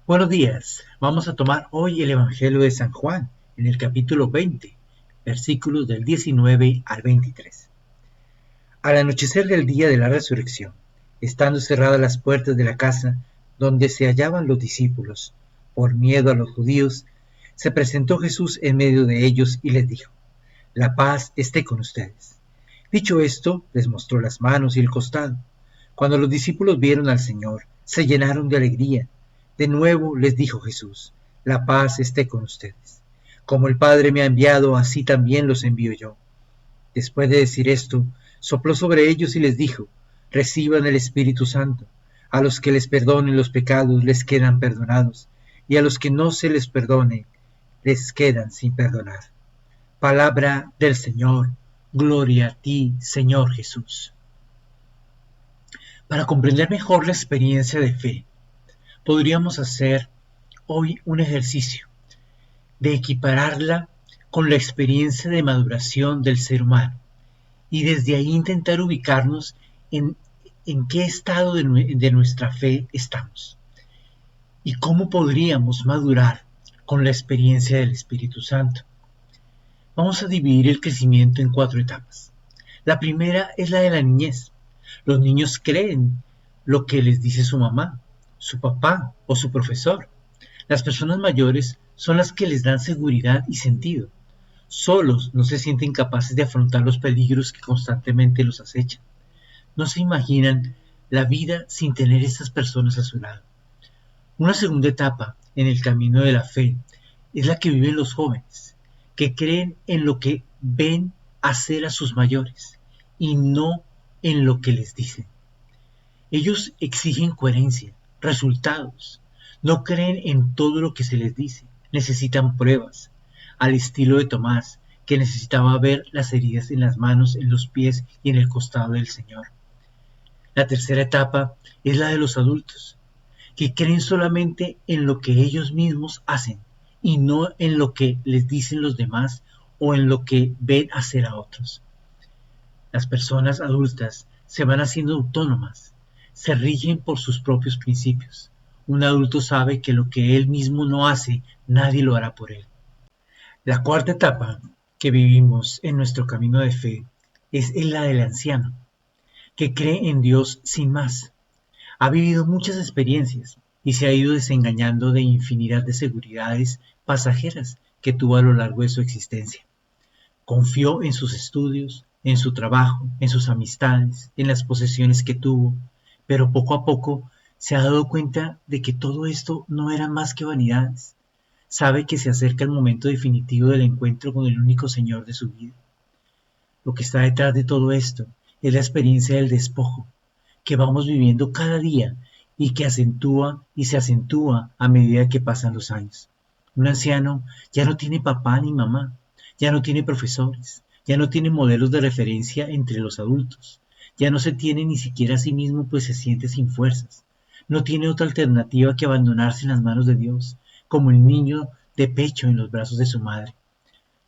Buenos días. Vamos a tomar hoy el Evangelio de San Juan, en el capítulo 20, versículos del 19 al 23. Al anochecer del día de la resurrección, estando cerradas las puertas de la casa donde se hallaban los discípulos, por miedo a los judíos, se presentó Jesús en medio de ellos y les dijo: La paz esté con ustedes. Dicho esto, les mostró las manos y el costado. Cuando los discípulos vieron al Señor, se llenaron de alegría. De nuevo les dijo Jesús: La paz esté con ustedes. Como el Padre me ha enviado, así también los envío yo. Después de decir esto, sopló sobre ellos y les dijo: Reciban el Espíritu Santo. A los que les perdonen los pecados les quedan perdonados, y a los que no se les perdone les quedan sin perdonar. Palabra del Señor. Gloria a ti, Señor Jesús. Para comprender mejor la experiencia de fe, podríamos hacer hoy un ejercicio de equipararla con la experiencia de maduración del ser humano y desde ahí intentar ubicarnos en qué estado de nuestra fe estamos y cómo podríamos madurar con la experiencia del Espíritu Santo. Vamos a dividir el crecimiento en 4 etapas. La primera es la de la niñez. Los niños creen lo que les dice su mamá, su papá o su profesor. Las personas mayores son las que les dan seguridad y sentido. Solos no se sienten capaces de afrontar los peligros que constantemente los acechan. No se imaginan la vida sin tener estas personas a su lado. Una segunda etapa en el camino de la fe es la que viven los jóvenes, que creen en lo que ven hacer a sus mayores y no en lo que les dicen. Ellos exigen coherencia, resultados. No creen en todo lo que se les dice. Necesitan pruebas, al estilo de Tomás, que necesitaba ver las heridas en las manos, en los pies y en el costado del Señor. La tercera etapa es la de los adultos, que creen solamente en lo que ellos mismos hacen y no en lo que les dicen los demás o en lo que ven hacer a otros. Las personas adultas se van haciendo autónomas, se rigen por sus propios principios. Un adulto sabe que lo que él mismo no hace, nadie lo hará por él. La cuarta etapa que vivimos en nuestro camino de fe es la del anciano, que cree en Dios sin más. Ha vivido muchas experiencias y se ha ido desengañando de infinidad de seguridades pasajeras que tuvo a lo largo de su existencia. Confió en sus estudios, en su trabajo, en sus amistades, en las posesiones que tuvo, pero poco a poco se ha dado cuenta de que todo esto no era más que vanidades. Sabe que se acerca el momento definitivo del encuentro con el único Señor de su vida. Lo que está detrás de todo esto es la experiencia del despojo, que vamos viviendo cada día y que acentúa y se acentúa a medida que pasan los años. Un anciano ya no tiene papá ni mamá, ya no tiene profesores, ya no tiene modelos de referencia entre los adultos, ya no se tiene ni siquiera a sí mismo, pues se siente sin fuerzas. No tiene otra alternativa que abandonarse en las manos de Dios, como el niño de pecho en los brazos de su madre.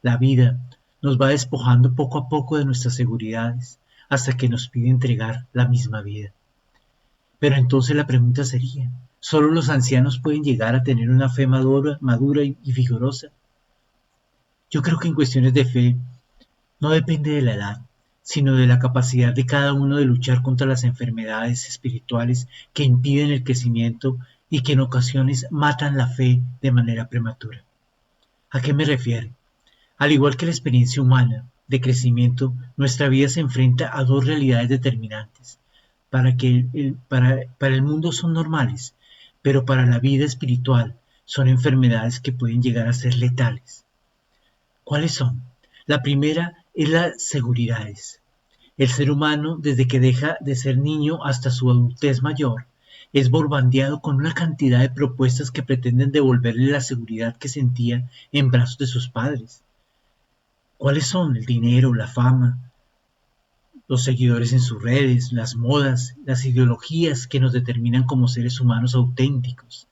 La vida nos va despojando poco a poco de nuestras seguridades, hasta que nos pide entregar la misma vida. Pero entonces la pregunta sería: ¿solo los ancianos pueden llegar a tener una fe madura y vigorosa? Yo creo que en cuestiones de fe no depende de la edad, sino de la capacidad de cada uno de luchar contra las enfermedades espirituales que impiden el crecimiento y que en ocasiones matan la fe de manera prematura. ¿A qué me refiero? Al igual que la experiencia humana de crecimiento, nuestra vida se enfrenta a 2 realidades determinantes. Para el mundo son normales, pero para la vida espiritual son enfermedades que pueden llegar a ser letales. ¿Cuáles son? La primera es las seguridades. El ser humano, desde que deja de ser niño hasta su adultez mayor, es bombardeado con una cantidad de propuestas que pretenden devolverle la seguridad que sentía en brazos de sus padres. ¿Cuáles son? El dinero, la fama, los seguidores en sus redes, las modas, las ideologías que nos determinan como seres humanos auténticos,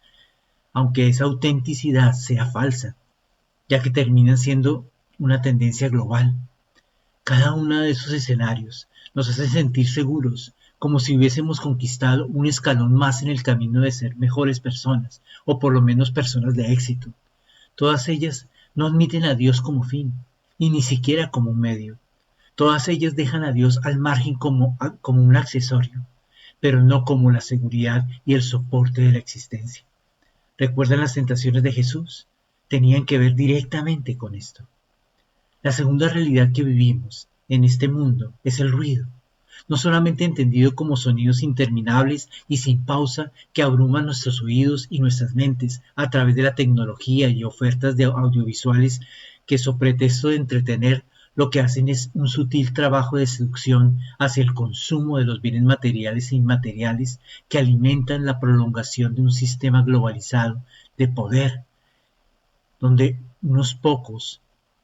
aunque esa autenticidad sea falsa, ya que terminan siendo una tendencia global. Cada uno de esos escenarios nos hace sentir seguros, como si hubiésemos conquistado un escalón más en el camino de ser mejores personas, o por lo menos personas de éxito. Todas ellas no admiten a Dios como fin, y ni siquiera como un medio. Todas ellas dejan a Dios al margen como un accesorio, pero no como la seguridad y el soporte de la existencia. ¿Recuerdan las tentaciones de Jesús? Tenían que ver directamente con esto. La segunda realidad que vivimos en este mundo es el ruido, no solamente entendido como sonidos interminables y sin pausa que abruman nuestros oídos y nuestras mentes a través de la tecnología y ofertas de audiovisuales que, sobre pretexto de entretener, lo que hacen es un sutil trabajo de seducción hacia el consumo de los bienes materiales e inmateriales que alimentan la prolongación de un sistema globalizado de poder, donde unos pocos,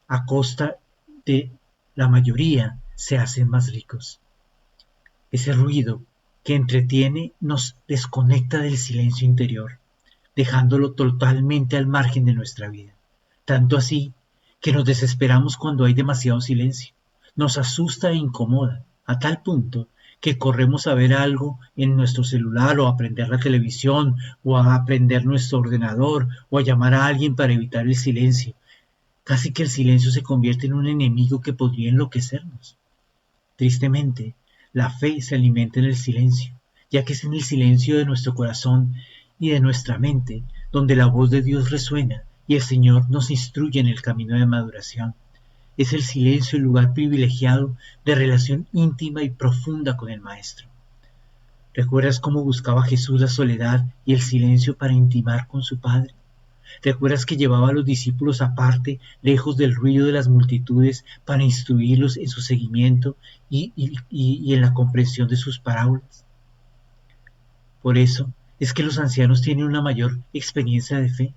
a costa de la mayoría, se hacen más ricos. Ese ruido que entretiene nos desconecta del silencio interior, dejándolo totalmente al margen de nuestra vida. Tanto así que nos desesperamos cuando hay demasiado silencio. Nos asusta e incomoda, a tal punto que corremos a ver algo en nuestro celular o a prender la televisión o a prender nuestro ordenador o a llamar a alguien para evitar el silencio. Casi que el silencio se convierte en un enemigo que podría enloquecernos. Tristemente, la fe se alimenta en el silencio, ya que es en el silencio de nuestro corazón y de nuestra mente donde la voz de Dios resuena y el Señor nos instruye en el camino de maduración. Es el silencio el lugar privilegiado de relación íntima y profunda con el Maestro. ¿Recuerdas cómo buscaba Jesús la soledad y el silencio para intimar con su Padre? ¿Recuerdas que llevaba a los discípulos aparte, lejos del ruido de las multitudes, para instruirlos en su seguimiento y en la comprensión de sus parábolas? Por eso es que los ancianos tienen una mayor experiencia de fe,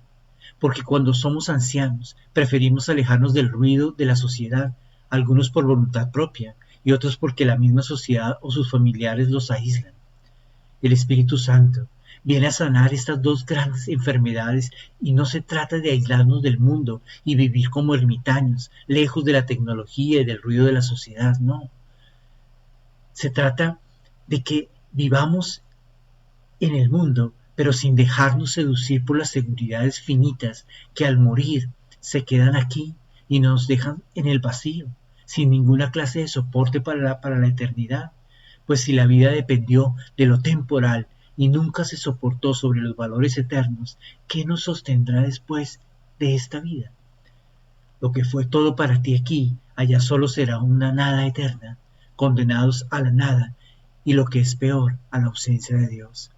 porque cuando somos ancianos preferimos alejarnos del ruido de la sociedad, algunos por voluntad propia y otros porque la misma sociedad o sus familiares los aíslan. El Espíritu Santo viene a sanar estas dos grandes enfermedades y no se trata de aislarnos del mundo y vivir como ermitaños, lejos de la tecnología y del ruido de la sociedad, no. Se trata de que vivamos en el mundo, pero sin dejarnos seducir por las seguridades finitas que al morir se quedan aquí y nos dejan en el vacío, sin ninguna clase de soporte para la eternidad. Pues si la vida dependió de lo temporal y nunca se soportó sobre los valores eternos, ¿qué nos sostendrá después de esta vida? Lo que fue todo para ti aquí, allá solo será una nada eterna, condenados a la nada y lo que es peor, a la ausencia de Dios.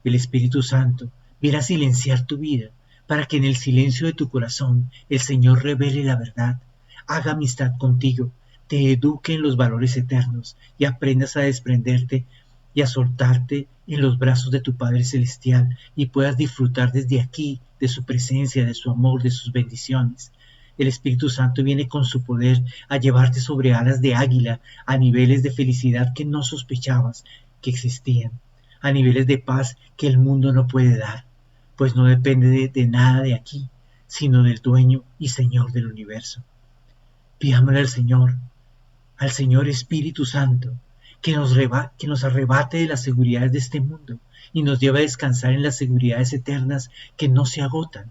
El Espíritu Santo viene a silenciar tu vida para que en el silencio de tu corazón el Señor revele la verdad, haga amistad contigo, te eduque en los valores eternos y aprendas a desprenderte y a soltarte en los brazos de tu Padre Celestial y puedas disfrutar desde aquí de su presencia, de su amor, de sus bendiciones. El Espíritu Santo viene con su poder a llevarte sobre alas de águila a niveles de felicidad que no sospechabas que existían, a niveles de paz que el mundo no puede dar, pues no depende de nada de aquí, sino del dueño y Señor del universo. Pidámosle al Señor Espíritu Santo, que nos arrebate de las seguridades de este mundo y nos lleve a descansar en las seguridades eternas que no se agotan,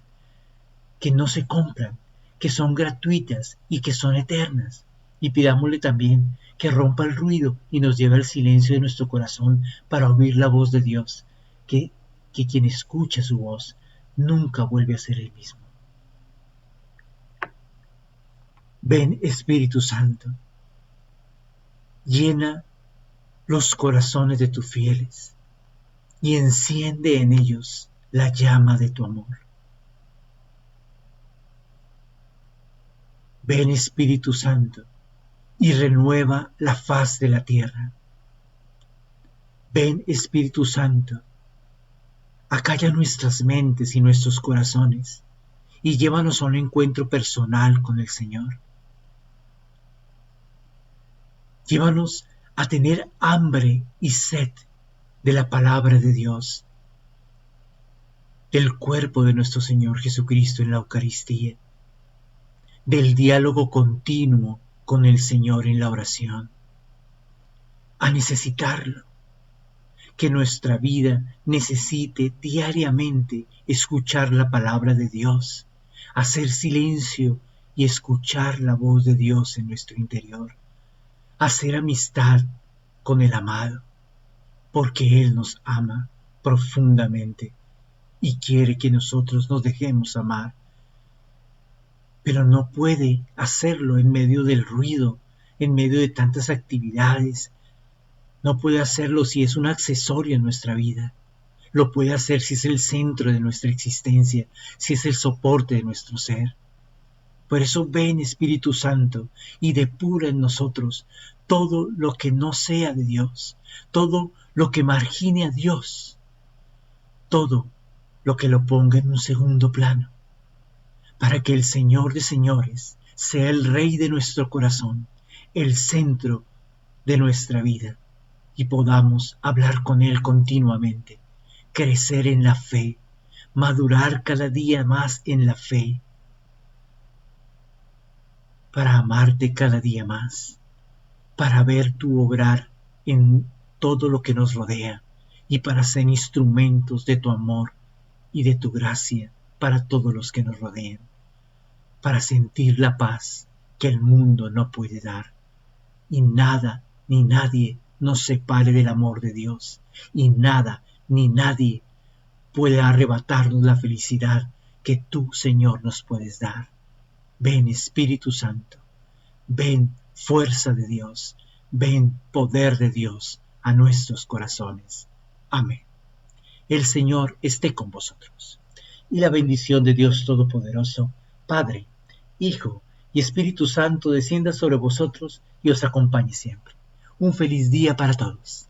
que no se compran, que son gratuitas y que son eternas. Y pidámosle también que rompa el ruido y nos lleve al silencio de nuestro corazón para oír la voz de Dios, que quien escucha su voz nunca vuelve a ser el mismo. Ven, Espíritu Santo, llena los corazones de tus fieles y enciende en ellos la llama de tu amor. Ven, Espíritu Santo, y renueva la faz de la tierra. Ven, Espíritu Santo, acalla nuestras mentes y nuestros corazones y llévanos a un encuentro personal con el Señor. Llévanos a tener hambre y sed de la palabra de Dios, del cuerpo de nuestro Señor Jesucristo en la Eucaristía, del diálogo continuo con el Señor en la oración, a necesitarlo, que nuestra vida necesite diariamente escuchar la palabra de Dios, hacer silencio y escuchar la voz de Dios en nuestro interior, hacer amistad con el amado, porque Él nos ama profundamente y quiere que nosotros nos dejemos amar, pero no puede hacerlo en medio del ruido, en medio de tantas actividades. No puede hacerlo si es un accesorio en nuestra vida. Lo puede hacer si es el centro de nuestra existencia, si es el soporte de nuestro ser. Por eso ven, Espíritu Santo, y depura en nosotros todo lo que no sea de Dios, todo lo que margine a Dios, todo lo que lo ponga en un segundo plano, para que el Señor de señores sea el Rey de nuestro corazón, el centro de nuestra vida, y podamos hablar con Él continuamente, crecer en la fe, madurar cada día más en la fe, para amarte cada día más, para ver tu obrar en todo lo que nos rodea y para ser instrumentos de tu amor y de tu gracia para todos los que nos rodean, para sentir la paz que el mundo no puede dar. Y nada ni nadie nos separe del amor de Dios, y nada ni nadie puede arrebatarnos la felicidad que tú, Señor, nos puedes dar. Ven, Espíritu Santo, ven, fuerza de Dios, ven, poder de Dios a nuestros corazones. Amén. El Señor esté con vosotros. Y la bendición de Dios Todopoderoso, Padre, Hijo y Espíritu Santo descienda sobre vosotros y os acompañe siempre. Un feliz día para todos.